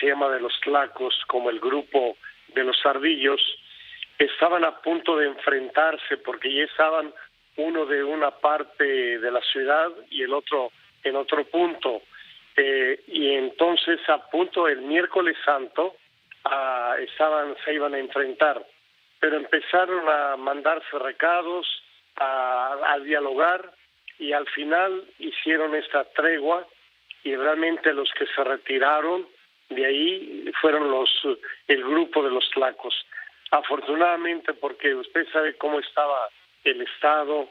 se llama de los Tlacos, como el grupo de los Ardillos, estaban a punto de enfrentarse porque ya estaban uno de una parte de la ciudad y el otro en otro punto. Y entonces a punto el miércoles santo se iban a enfrentar, pero empezaron a mandarse recados, a dialogar, y al final hicieron esta tregua, y realmente los que se retiraron de ahí fueron el grupo de los Tlacos. Afortunadamente, porque usted sabe cómo estaba el estado,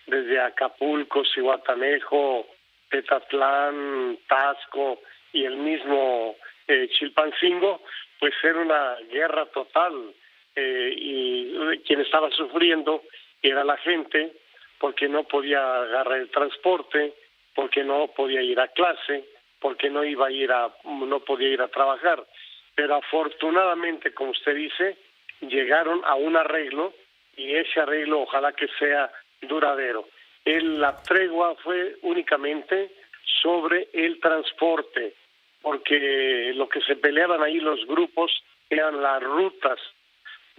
desde Acapulco, Zihuatanejo, Petatlán, Taxco y el mismo Chilpancingo, pues era una guerra total, y quien estaba sufriendo era la gente, porque no podía agarrar el transporte, porque no podía ir a clase, porque no podía ir a trabajar. Pero afortunadamente, como usted dice, llegaron a un arreglo, y ese arreglo ojalá que sea duradero. La tregua fue únicamente sobre el transporte, porque lo que se peleaban ahí los grupos eran las rutas,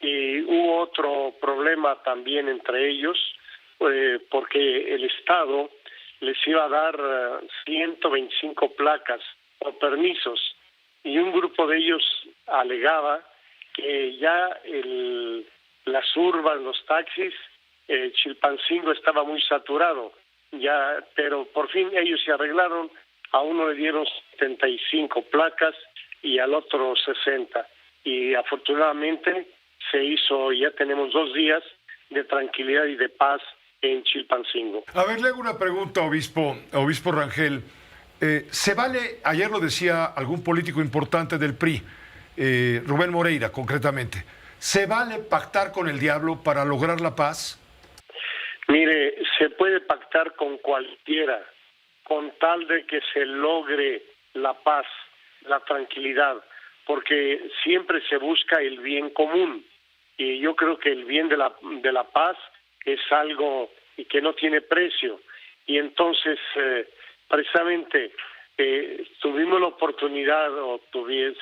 y hubo otro problema también entre ellos, porque el Estado les iba a dar 125 placas o permisos, y un grupo de ellos alegaba que ya las urbas, los taxis, Chilpancingo estaba muy saturado, pero por fin ellos se arreglaron. A uno le dieron 75 placas y al otro 60, y afortunadamente se hizo. Ya tenemos 2 días de tranquilidad y de paz en Chilpancingo. A ver, le hago una pregunta, obispo Rangel. ¿Se vale, ayer lo decía algún político importante del PRI, Rubén Moreira concretamente, ¿se vale pactar con el diablo para lograr la paz? Mire, se puede pactar con cualquiera, con tal de que se logre la paz, la tranquilidad, porque siempre se busca el bien común, y yo creo que el bien de la paz es algo y que no tiene precio. Y entonces, precisamente, tuvimos la oportunidad,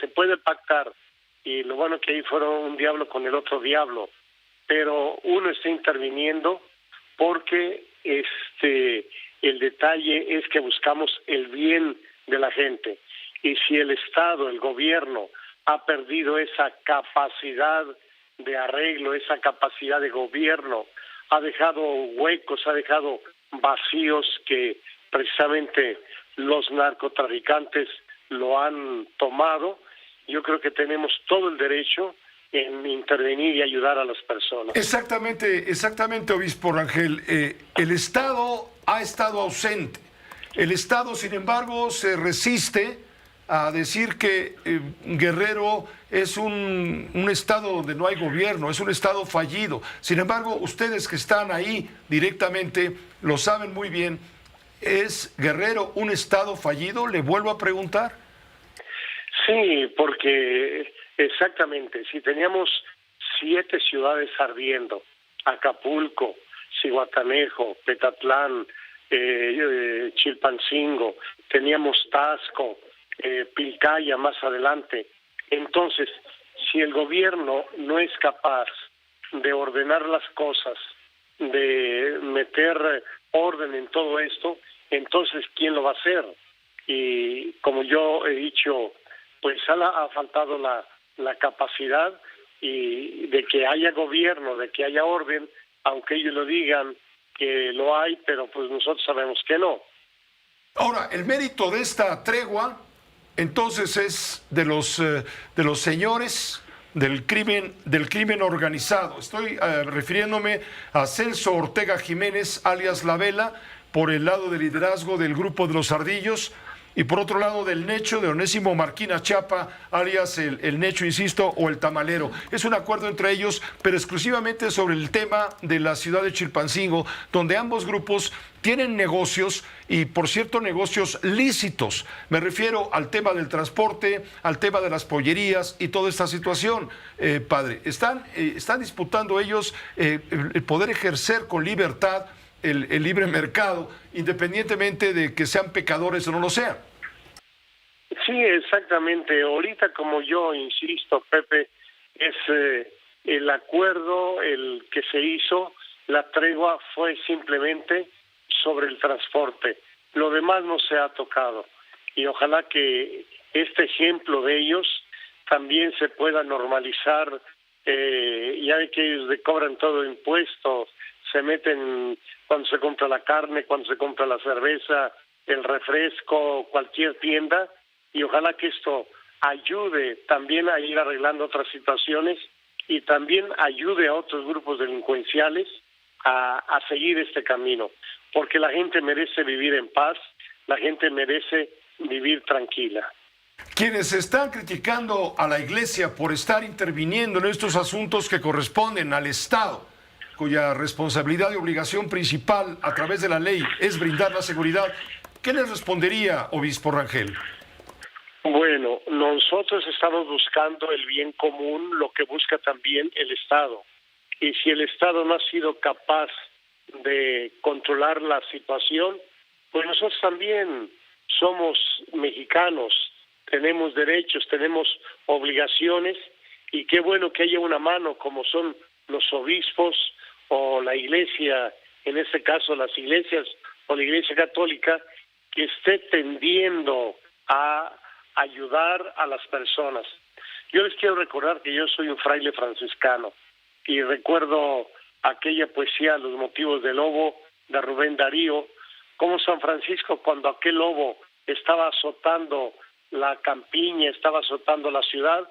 se puede pactar, y lo bueno que ahí fueron un diablo con el otro diablo, pero uno está interviniendo porque el detalle es que buscamos el bien de la gente. Y si el Estado, el gobierno, ha perdido esa capacidad de arreglo, esa capacidad de gobierno, ha dejado huecos, ha dejado vacíos que precisamente los narcotraficantes lo han tomado, yo creo que tenemos todo el derecho en intervenir y ayudar a las personas. Exactamente, obispo Rangel. El Estado ha estado ausente. El Estado, sin embargo, se resiste a decir que Guerrero es un estado donde no hay gobierno, es un estado fallido. Sin embargo, ustedes que están ahí directamente lo saben muy bien. ¿Es Guerrero un estado fallido? Le vuelvo a preguntar. Sí, porque exactamente, si teníamos 7 ciudades ardiendo, Acapulco, Zihuatanejo, Petatlán, Chilpancingo, teníamos Taxco, Pilcaya más adelante. Entonces, si el gobierno no es capaz de ordenar las cosas, de meter orden en todo esto, entonces ¿quién lo va a hacer? Y como yo he dicho, pues ha faltado la capacidad y de que haya gobierno, de que haya orden, aunque ellos lo digan que lo hay, pero pues nosotros sabemos que no. Ahora, el mérito de esta tregua entonces es de los señores del crimen organizado. Estoy refiriéndome a Celso Ortega Jiménez, alias La Vela, por el lado del liderazgo del grupo de los Ardillos, y por otro lado del Necho, de Onésimo Marquina Chapa, alias el Necho, insisto, o el Tamalero. Es un acuerdo entre ellos, pero exclusivamente sobre el tema de la ciudad de Chilpancingo, donde ambos grupos tienen negocios, y por cierto negocios lícitos. Me refiero al tema del transporte, al tema de las pollerías y toda esta situación, padre. Están disputando ellos el poder ejercer con libertad el libre mercado, independientemente de que sean pecadores o no lo sean. Sí, exactamente. Ahorita, como yo insisto, Pepe, es el acuerdo el que se hizo, la tregua fue simplemente sobre el transporte. Lo demás no se ha tocado. Y ojalá que este ejemplo de ellos también se pueda normalizar. Ya ve que ellos le cobran todo impuesto, se meten cuando se compra la carne, cuando se compra la cerveza, el refresco, cualquier tienda, y ojalá que esto ayude también a ir arreglando otras situaciones y también ayude a otros grupos delincuenciales a seguir este camino, porque la gente merece vivir en paz, la gente merece vivir tranquila. Quienes están criticando a la Iglesia por estar interviniendo en estos asuntos que corresponden al Estado, cuya responsabilidad y obligación principal a través de la ley es brindar la seguridad, ¿qué les respondería, obispo Rangel? Bueno, nosotros estamos buscando el bien común, lo que busca también el Estado. Y si el Estado no ha sido capaz de controlar la situación, pues nosotros también somos mexicanos, tenemos derechos, tenemos obligaciones, y qué bueno que haya una mano como son los obispos o la Iglesia, en este caso las iglesias o la Iglesia Católica, que esté tendiendo a ayudar a las personas. Yo les quiero recordar que yo soy un fraile franciscano y recuerdo aquella poesía Los motivos del lobo de Rubén Darío, como San Francisco, cuando aquel lobo estaba azotando la campiña, estaba azotando la ciudad,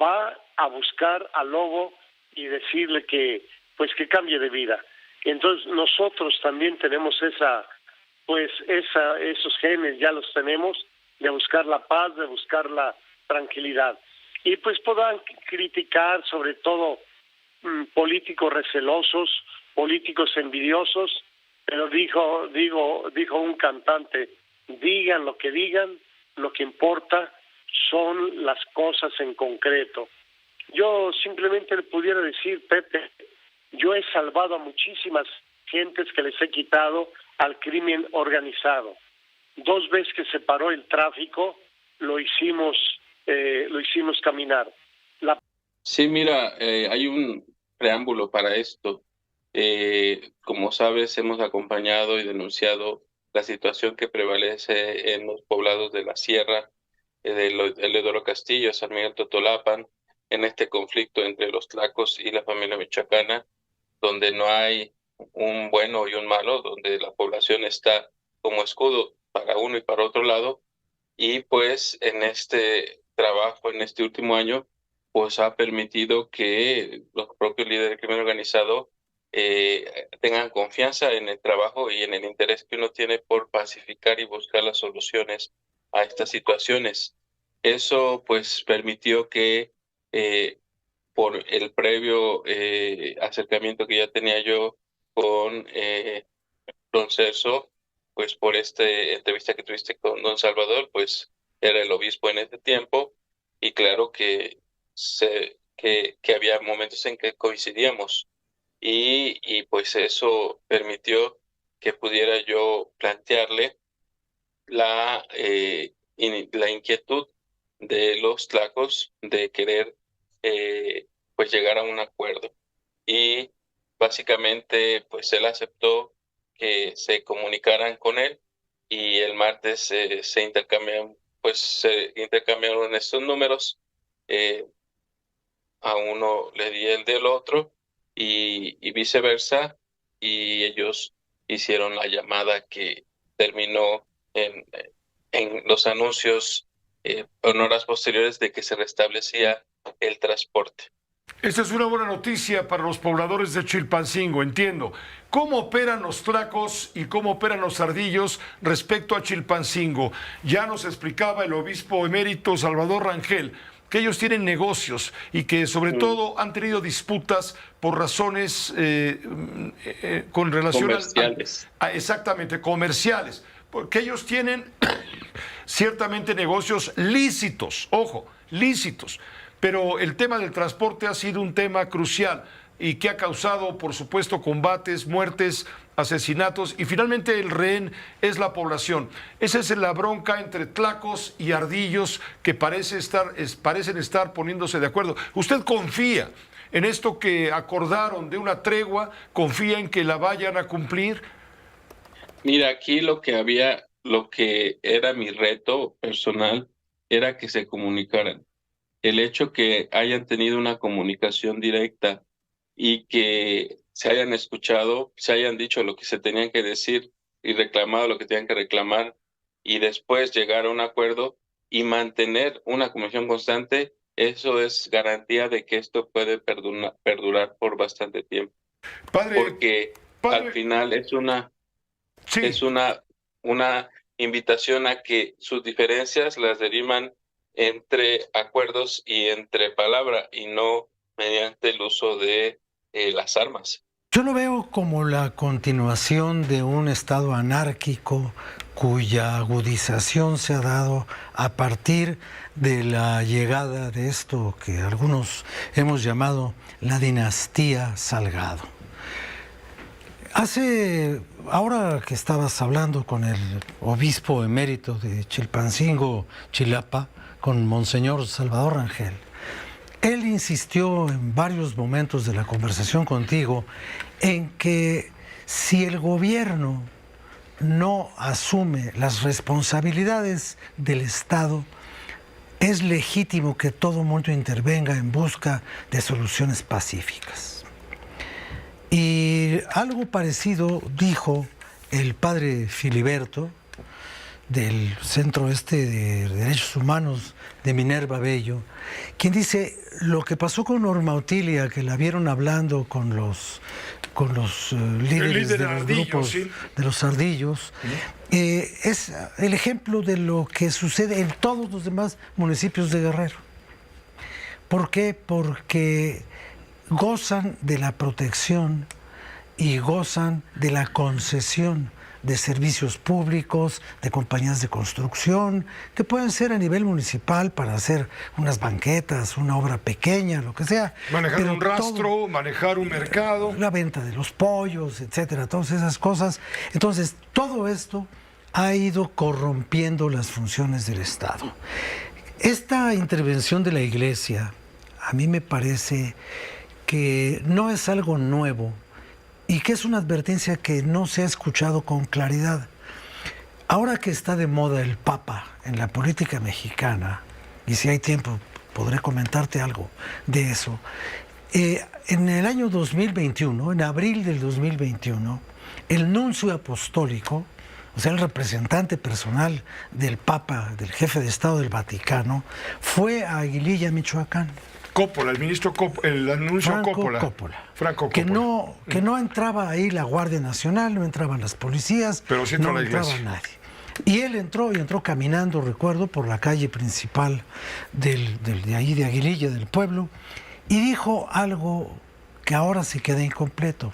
va a buscar al lobo y decirle que pues que cambie de vida. Entonces nosotros también tenemos esos genes, ya los tenemos, de buscar la paz, de buscar la tranquilidad. Y pues podrán criticar sobre todo políticos recelosos, políticos envidiosos, pero dijo un cantante, digan lo que digan, lo que importa son las cosas en concreto. Yo simplemente le pudiera decir, Pepe, yo he salvado a muchísimas gentes que les he quitado al crimen organizado. 2 veces que se paró el tráfico, lo hicimos caminar. Sí, mira, hay un preámbulo para esto. Como sabes, hemos acompañado y denunciado la situación que prevalece en los poblados de la Sierra, el Edoro Castillo, San Miguel Totolapan, en este conflicto entre los tlacos y la familia michoacana, donde no hay un bueno y un malo, donde la población está como escudo para uno y para otro lado, y pues en este trabajo, en este último año, pues ha permitido que los propios líderes del crimen organizado tengan confianza en el trabajo y en el interés que uno tiene por pacificar y buscar las soluciones a estas situaciones. Eso pues permitió que por el previo acercamiento que ya tenía yo con don Celso, pues por esta entrevista que tuviste con don Salvador, pues era el obispo en ese tiempo, y claro que había momentos en que coincidíamos, y pues eso permitió que pudiera yo plantearle la inquietud de los tlacos de querer pues llegar a un acuerdo. Y básicamente pues él aceptó que se comunicaran con él, y el martes se intercambiaron estos números. A uno le di el del otro y viceversa, y ellos hicieron la llamada que terminó en los anuncios en horas posteriores de que se restablecía el transporte. Esta es una buena noticia para los pobladores de Chilpancingo, entiendo. ¿Cómo operan los tlacos y cómo operan los ardillos respecto a Chilpancingo? Ya nos explicaba el obispo emérito Salvador Rangel que ellos tienen negocios y que sobre todo han tenido disputas por razones con relación comerciales. Exactamente, comerciales, porque ellos tienen ciertamente negocios lícitos, ojo, lícitos, pero el tema del transporte ha sido un tema crucial. y que ha causado, por supuesto, combates, muertes, asesinatos, y finalmente el rehén es la población. Esa es la bronca entre tlacos y ardillos que parecen estar poniéndose de acuerdo. ¿Usted confía en esto que acordaron de una tregua? ¿Confía en que la vayan a cumplir? Mira, aquí lo que era mi reto personal era que se comunicaran. El hecho que hayan tenido una comunicación directa y que se hayan escuchado, se hayan dicho lo que se tenían que decir y reclamado lo que tenían que reclamar, y después llegar a un acuerdo y mantener una comunicación constante, eso es garantía de que esto puede perdurar por bastante tiempo. Porque al final es una invitación a que sus diferencias las derivan entre acuerdos y entre palabra, y no mediante el uso de las armas. Yo lo veo como la continuación de un estado anárquico cuya agudización se ha dado a partir de la llegada de esto que algunos hemos llamado la dinastía Salgado. Ahora que estabas hablando con el obispo emérito de Chilpancingo, Chilapa, con Monseñor Salvador Rangel, él insistió en varios momentos de la conversación contigo en que si el gobierno no asume las responsabilidades del Estado, es legítimo que todo mundo intervenga en busca de soluciones pacíficas. Y algo parecido dijo el padre Filiberto del Centro de Derechos Humanos de Minerva Bello, quien dice lo que pasó con Norma Otilia, que la vieron hablando con los líderes de los grupos, sí, de los ardillos, es el ejemplo de lo que sucede en todos los demás municipios de Guerrero. ¿Por qué? Porque gozan de la protección y gozan de la concesión de servicios públicos, de compañías de construcción, que pueden ser a nivel municipal para hacer unas banquetas, una obra pequeña, lo que sea. Manejar un rastro, manejar un mercado. La venta de los pollos, etcétera, todas esas cosas. Entonces, todo esto ha ido corrompiendo las funciones del Estado. Esta intervención de la Iglesia, a mí me parece que no es algo nuevo y que es una advertencia que no se ha escuchado con claridad. Ahora que está de moda el Papa en la política mexicana, y si hay tiempo podré comentarte algo de eso, en el año 2021, en abril del 2021, el nuncio apostólico, o sea, el representante personal del Papa, del jefe de Estado del Vaticano, fue a Aguililla, Michoacán. Coppola, el ministro el anuncio Franco Coppola. Franco Coppola. Que no entraba ahí la Guardia Nacional, no entraban las policías, pero sí no la entraba iglesia. Nadie. Y él entró caminando, recuerdo, por la calle principal de ahí de Aguililla, del pueblo, y dijo algo que ahora se queda incompleto.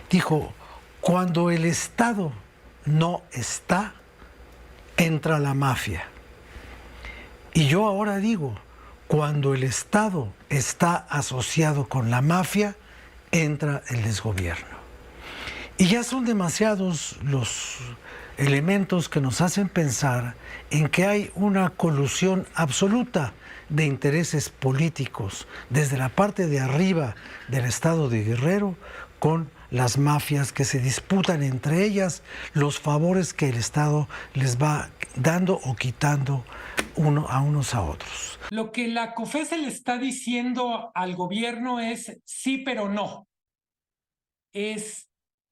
Dijo, cuando el Estado no está, entra la mafia. Y yo ahora digo, cuando el Estado está asociado con la mafia, entra el desgobierno. Y ya son demasiados los elementos que nos hacen pensar en que hay una colusión absoluta de intereses políticos desde la parte de arriba del Estado de Guerrero con las mafias que se disputan entre ellas los favores que el Estado les va dando o quitando unos a otros. Lo que la COFESE le está diciendo al gobierno es sí, pero no.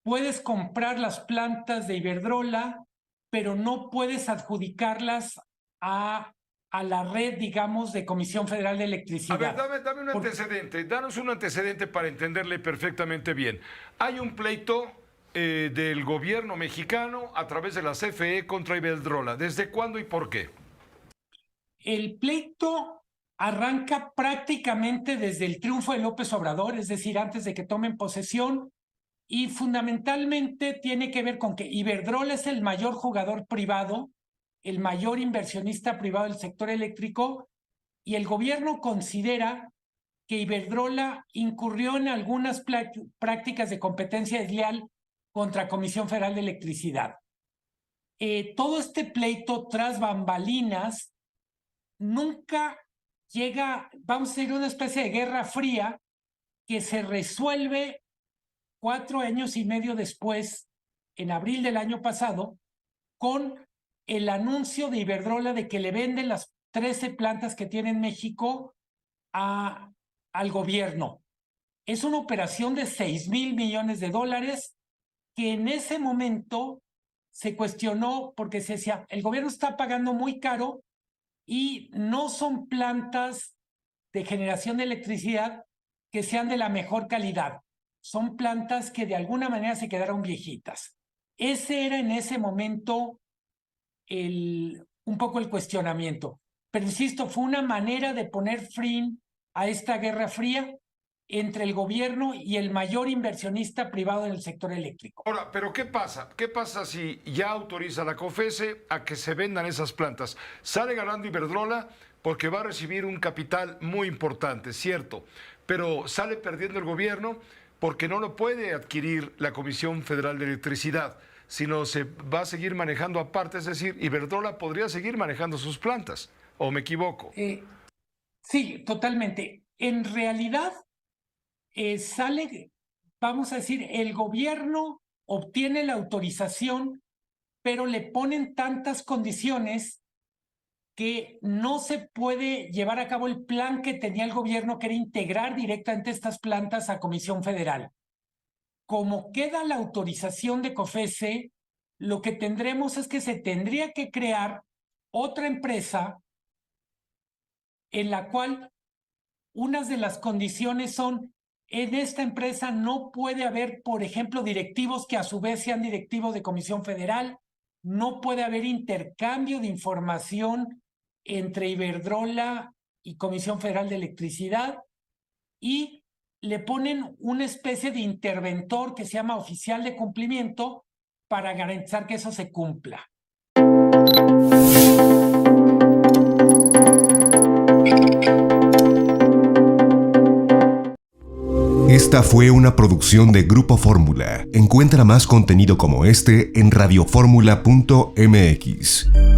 Puedes comprar las plantas de Iberdrola, pero no puedes adjudicarlas a la red, digamos, de Comisión Federal de Electricidad. A ver, dame un antecedente, danos un antecedente para entenderle perfectamente bien. Hay un pleito del gobierno mexicano a través de la CFE contra Iberdrola. ¿Desde cuándo y por qué? El pleito arranca prácticamente desde el triunfo de López Obrador, es decir, antes de que tomen posesión, y fundamentalmente tiene que ver con que Iberdrola es el mayor jugador privado, el mayor inversionista privado del sector eléctrico, y el gobierno considera que Iberdrola incurrió en algunas prácticas de competencia desleal contra Comisión Federal de Electricidad. Todo este pleito tras bambalinas nunca llega, vamos a decir, una especie de guerra fría que se resuelve 4 años y medio después, en abril del año pasado, con el anuncio de Iberdrola de que le venden las 13 plantas que tiene en México al gobierno. Es una operación de $6,000 millones que en ese momento se cuestionó porque se decía, el gobierno está pagando muy caro y no son plantas de generación de electricidad que sean de la mejor calidad. Son plantas que de alguna manera se quedaron viejitas. Ese era en ese momento un poco el cuestionamiento. Pero insisto, fue una manera de poner fin a esta guerra fría entre el gobierno y el mayor inversionista privado en el sector eléctrico. Ahora, ¿pero qué pasa? ¿Qué pasa si ya autoriza la COFECE a que se vendan esas plantas? Sale ganando Iberdrola porque va a recibir un capital muy importante, cierto, pero sale perdiendo el gobierno porque no lo puede adquirir la Comisión Federal de Electricidad, sino se va a seguir manejando aparte, es decir, Iberdrola podría seguir manejando sus plantas, ¿o me equivoco? Sí, totalmente. En realidad, sale, vamos a decir, el gobierno obtiene la autorización, pero le ponen tantas condiciones que no se puede llevar a cabo el plan que tenía el gobierno, que era integrar directamente estas plantas a Comisión Federal. Como queda la autorización de COFECE, lo que tendremos es que se tendría que crear otra empresa en la cual unas de las condiciones son: en esta empresa no puede haber, por ejemplo, directivos que a su vez sean directivos de Comisión Federal, no puede haber intercambio de información entre Iberdrola y Comisión Federal de Electricidad, y le ponen una especie de interventor que se llama oficial de cumplimiento para garantizar que eso se cumpla. Esta fue una producción de Grupo Fórmula. Encuentra más contenido como este en radioformula.mx.